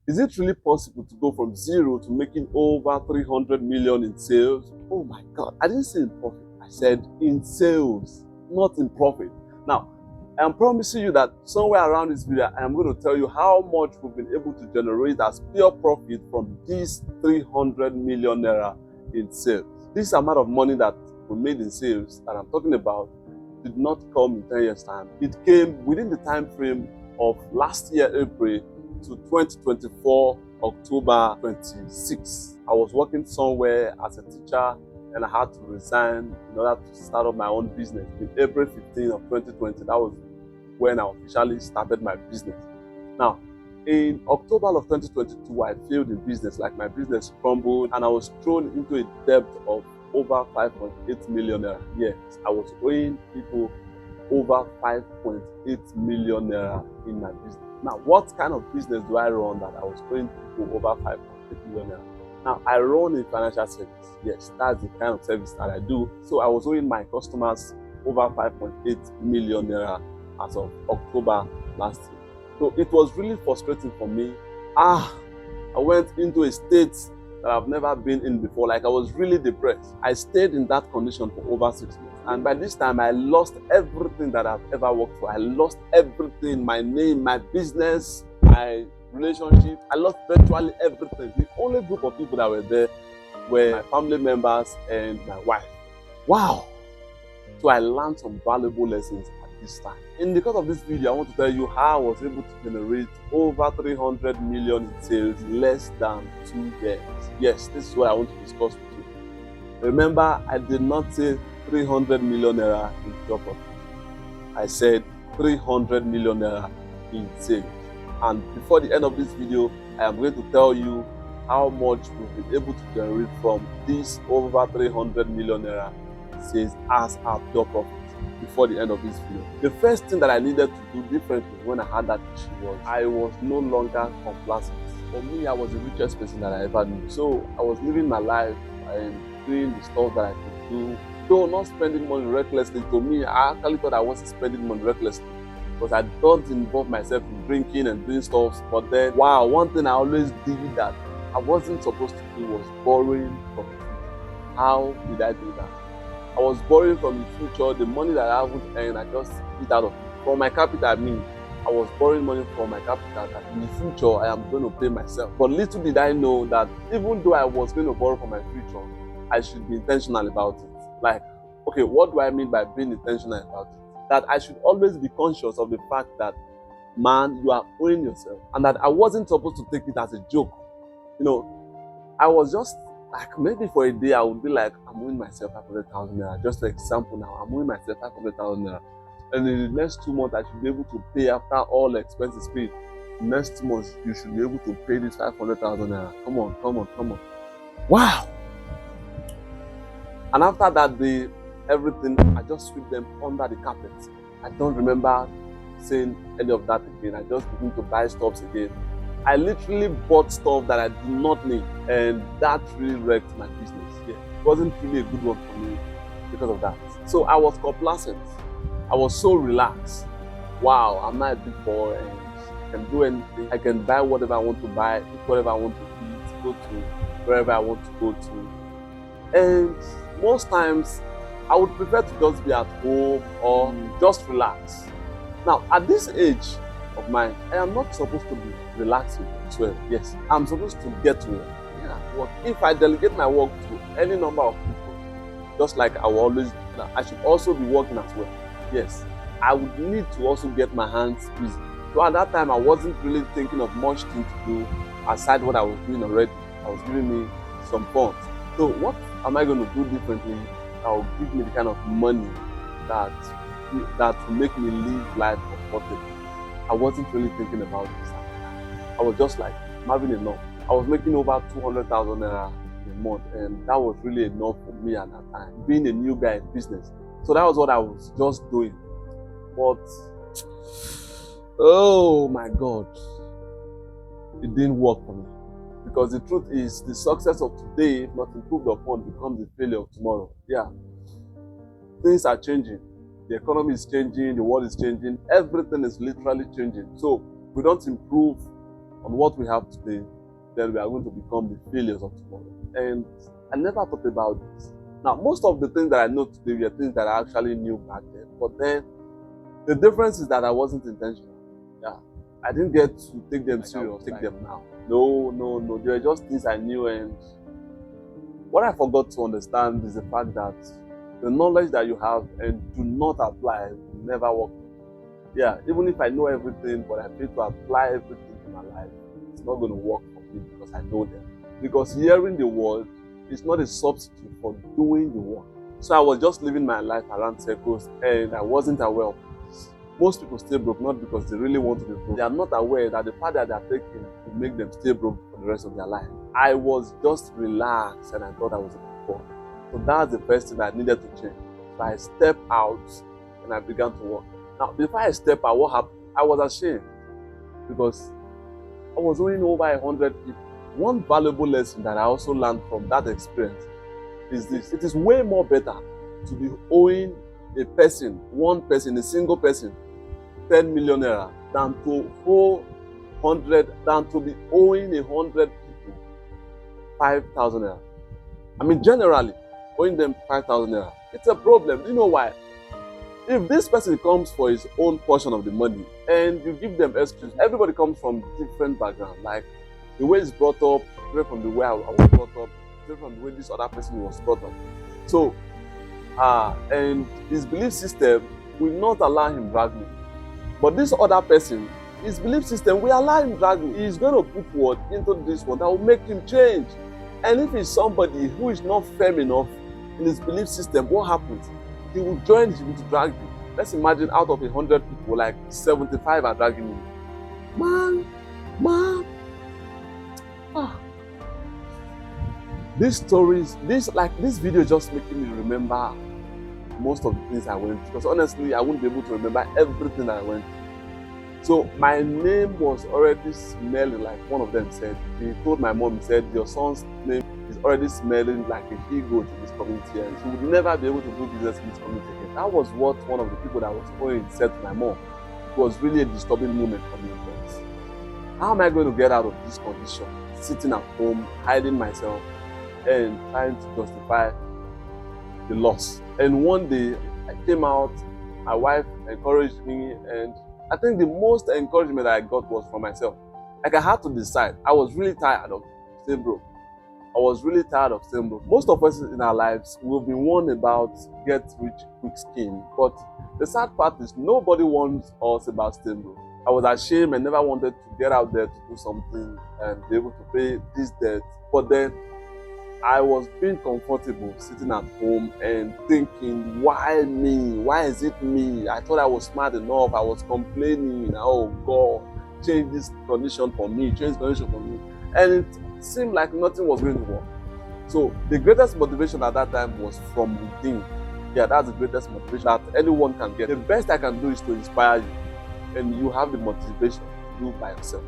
Is it really possible to go from zero to making over 300 million in sales? Oh my God, I didn't say in profit. I said in sales, not in profit. Now, I'm promising you that somewhere around this video, I am going to tell you how much we've been able to generate as pure profit from this 300 million naira in sales. This amount of money that we made in sales that I'm talking about did not come in 10 years' time. It came within the time frame of last year, April, to 2024, October 26. I was working somewhere as a teacher and I had to resign in order to start up my own business. In April 15 of 2020, that was when I officially started my business. Now, in October of 2022, I failed in business, like my business crumbled and I was thrown into a debt of over 5.8 million naira. Yes, I was owing people over 5.8 million naira in my business. Now, what kind of business do I run that I was owing people over 5.8 million naira? Now, I run a financial service. Yes, that's the kind of service that I do. So I was owing my customers over 5.8 million naira as of October last year. So it was really frustrating for me. I went into a state that I've never been in before. Like, I was really depressed. I stayed in that condition for over 6 months. And by this time, I lost everything that I've ever worked for. I lost everything, my name, my business, my relationship. I lost virtually everything. The only group of people that were there were my family members and my wife. Wow. So I learned some valuable lessons at this time. In the course of this video, I want to tell you how I was able to generate over 300 million in sales in less than 2 years. Yes, this is what I want to discuss with you. Remember, I did not say 300 million naira in pure profit. I said 300 million naira in sales. And before the end of this video, I am going to tell you how much we've been able to generate from this over 300 million naira sales as our pure profit before the end of this video. The first thing that I needed to do differently when I had that issue was I was no longer complacent. For me, I was the richest person that I ever knew. So I was living my life and doing the stuff that I could do. Though not spending money recklessly, to me, I actually thought I wasn't spending money recklessly because I don't involve myself in drinking and doing stuff. But then, wow, one thing I always did that I wasn't supposed to do was borrowing from the future. How did I do that? I was borrowing from the future. The money that I haven't earned, I just eat out of it. From my capital, I mean, I was borrowing money from my capital that in the future I am going to pay myself. But little did I know that even though I was going to borrow from my future, I should be intentional about it. Like, okay, what do I mean by being intentional about it? That I should always be conscious of the fact that, man, you are owing yourself. And that I wasn't supposed to take it as a joke. You know, I was just like, maybe for a day I would be like, I'm owing myself 500,000 naira. Just for example now, I'm owing myself 500,000 naira. And in the next 2 months, I should be able to pay after all expenses paid. Next 2 months, you should be able to pay this 500,000 naira. Come on, come on, come on. Wow. And after that day, everything, I just sweep them under the carpet. I don't remember saying any of that again. I just begin to buy stuff again. I literally bought stuff that I did not need, and that really wrecked my business. Yeah, it wasn't really a good one for me because of that. So I was complacent. I was so relaxed. Wow, I'm not a big boy and I can do anything. I can buy whatever I want to buy, eat whatever I want to eat, go to wherever I want to go to. And most times, I would prefer to just be at home or just relax. Now, at this age of mine, I am not supposed to be relaxing as well. Yes, I'm supposed to get to work. Yeah, work. If I delegate my work to any number of people, just like I will always do, I should also be working as well. Yes, I would need to also get my hands busy. So at that time, I wasn't really thinking of much thing to do aside what I was doing already. I was giving me some funds. So what am I going to do differently that will give me the kind of money that will make me live life comfortably? I wasn't really thinking about this. I was just like, I'm having enough. I was making over 200,000 naira a month, and that was really enough for me at that time, being a new guy in business. So that was what I was just doing. But, oh my God, it didn't work for me. Because the truth is, the success of today, if not improved upon, becomes the failure of tomorrow. Yeah. Things are changing. The economy is changing, the world is changing, everything is literally changing. So we don't improve on what we have today, then we are going to become the failures of tomorrow. And I never thought about this. Now, most of the things that I know today were things that I actually knew back then. But then the difference is that I wasn't intentional. Yeah. I didn't get to take them serious, take them now. No. They were just things I knew, and what I forgot to understand is the fact that the knowledge that you have and do not apply will never work. Yeah, even if I know everything, but I fail to apply everything to my life, it's not going to work for me because I know them. Because hearing the word is not a substitute for doing the work. So I was just living my life around circles, and I wasn't aware of this. Most people stay broke not because they really want to be broke. They are not aware that the path that they are taking will make them stay broke for the rest of their life. I was just relaxed and I thought I was a poor. So that's the first thing that I needed to change. So I stepped out and I began to work. Now, before I stepped out, what happened? I was ashamed because I was owing over 100 people. One valuable lesson that I also learned from that experience is this. It is way more better to be owing a person, one person, a single person, 10 million naira than to owe 100, than to be owing 100 people 5,000 naira. I mean, generally, owing them 5,000 naira. It's a problem. Do you know why? If this person comes for his own portion of the money and you give them excuse, everybody comes from different background. Like the way he's brought up, different from the way I was brought up, different from the way this other person was brought up. So, and his belief system will not allow him drag me. But this other person, his belief system will allow him drag me. He's going to put word into this one that will make him change. And if he's somebody who is not firm enough in his belief system, what happens? He will join him to drag you. Let's imagine out of 100 people, like 75 are dragging you. Man. These stories, this video just making me remember most of the things I went through. Because honestly, I wouldn't be able to remember everything that I went through. So my name was already smelling, like one of them said. He told my mom, he said, your son's name is already smelling like a he-goat in this community, and he would never be able to do business in this community again. That was what one of the people that was owing said to my mom. It was really a disturbing moment for me. How am I going to get out of this condition? Sitting at home, hiding myself, and trying to justify the loss. And one day, I came out, my wife encouraged me, and I think the most encouragement that I got was from myself. Like I had to decide. I was really tired of staying broke. Most of us in our lives, we've been warned about get rich quick scheme. But the sad part is nobody warns us about staying broke. I was ashamed and never wanted to get out there to do something and be able to pay this debt. But then I was being comfortable sitting at home and thinking, why me? Why is it me? I thought I was smart enough. I was complaining, oh God, change this condition for me, And it seemed like nothing was going to work. So the greatest motivation at that time was from within. Yeah, that's the greatest motivation that anyone can get. The best I can do is to inspire you, and you have the motivation to do by yourself.